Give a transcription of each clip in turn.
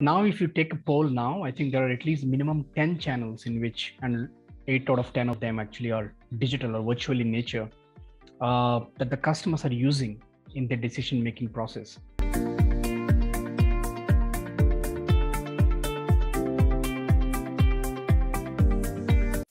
now if you take a poll now, I think there are at least minimum 10 channels in which, and 8 out of 10 of them actually are digital or virtual in nature, that the customers are using in their decision-making process.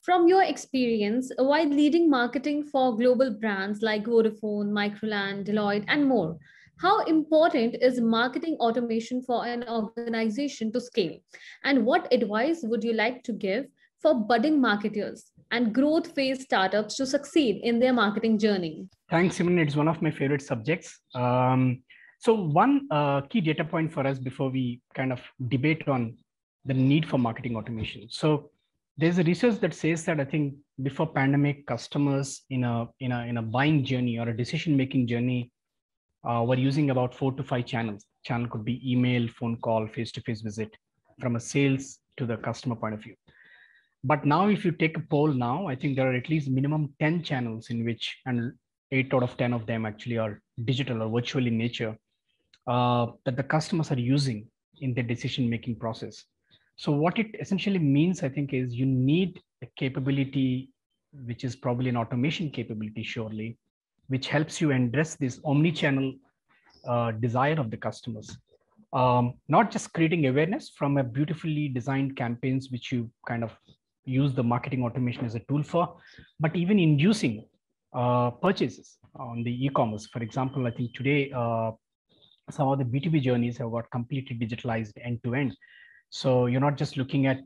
From your experience, while leading marketing for global brands like Vodafone, Microland, Deloitte, and more, how important is marketing automation for an organization to scale? And what advice would you like to give for budding marketers and growth phase startups to succeed in their marketing journey? Thanks, Simon. It's one of my favorite subjects. So one key data point for us before we kind of debate on the need for marketing automation. So there's a research that says that I think before pandemic, customers in a buying journey or a decision-making journey were using about 4 to 5 channels. Channel could be email, phone call, face-to-face visit, from a sales to the customer point of view. But now if you take a poll now, I think there are at least minimum 10 channels in which, and 8 out of 10 of them actually are digital or virtual in nature, that the customers are using in their decision-making process. So what it essentially means, I think, is you need a capability, which is probably an automation capability, surely, which helps you address this omnichannel desire of the customers. Not just creating awareness from a beautifully designed campaigns, which you kind of use the marketing automation as a tool for, but even inducing purchases on the e-commerce. For example, I think today, some of the B2B journeys have got completely digitalized end-to-end. So you're not just looking at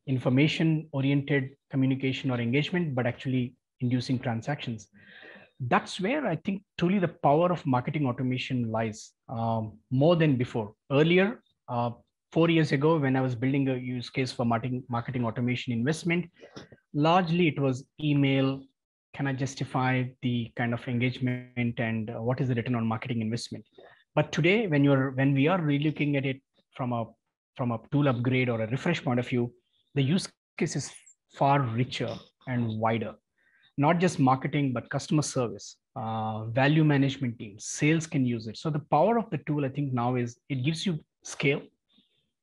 information-oriented communication or engagement, but actually inducing transactions. That's where I think truly the power of marketing automation lies, more than before. Earlier, 4 years ago, when I was building a use case for marketing automation investment, largely it was email. Can I justify the kind of engagement, and what is the return on marketing investment? But today, when we are really looking at it from a tool upgrade or a refresh point of view, the use case is far richer and wider. Not just marketing, but customer service, value management teams, sales can use it. So the power of the tool, I think now is it gives you scale.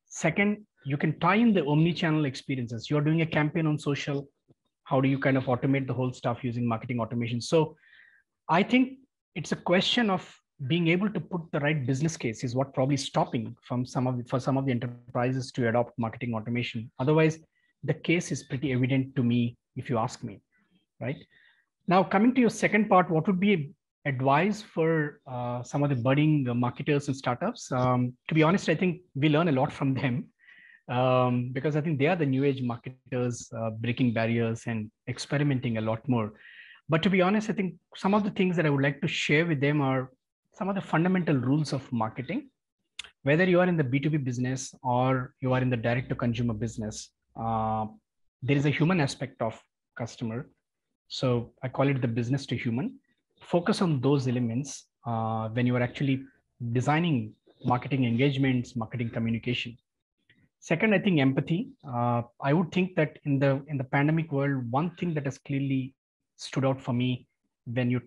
Second, you can tie in the omni-channel experiences. You're doing a campaign on social. How do you kind of automate the whole stuff using marketing automation? So I think it's a question of being able to put the right business case is what probably stopping for some of the enterprises to adopt marketing automation. Otherwise, the case is pretty evident to me, if you ask me. Right now, coming to your second part, what would be advice for some of the budding marketers and startups? To be honest, I think we learn a lot from them, because I think they are the new age marketers, breaking barriers and experimenting a lot more. But to be honest, I think some of the things that I would like to share with them are some of the fundamental rules of marketing. Whether you are in the B2B business or you are in the direct to consumer business, there is a human aspect of customer. So I call it the business to human. Focus on those elements when you are actually designing marketing engagements, marketing communication. Second, I think empathy. I would think that in the pandemic world, one thing that has clearly stood out for me when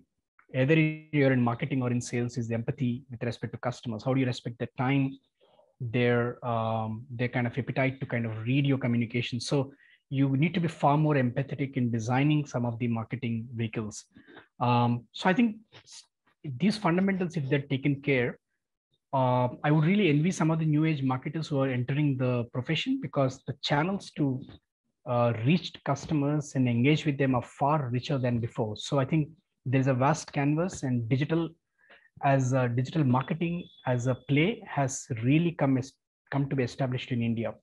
either you're in marketing or in sales is the empathy with respect to customers. How do you respect their time, their kind of appetite to kind of read your communication? So you need to be far more empathetic in designing some of the marketing vehicles. So I think these fundamentals, if they're taken care, I would really envy some of the new age marketers who are entering the profession, because the channels to reach customers and engage with them are far richer than before. So I think there's a vast canvas, and digital marketing as a play has really come to be established in India.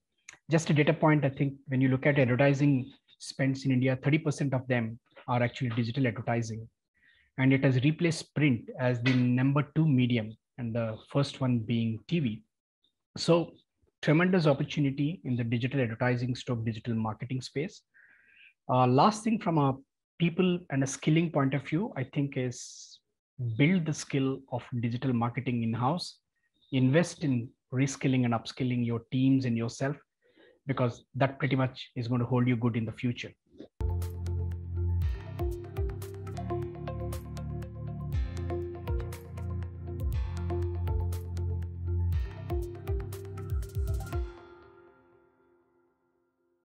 Just a data point, I think when you look at advertising spends in India, 30% of them are actually digital advertising. And it has replaced print as the number 2 medium, and the first one being TV. So tremendous opportunity in the digital advertising / digital marketing space. Last thing from a people and a skilling point of view, I think is build the skill of digital marketing in-house, invest in reskilling and upskilling your teams and yourself, because that pretty much is going to hold you good in the future.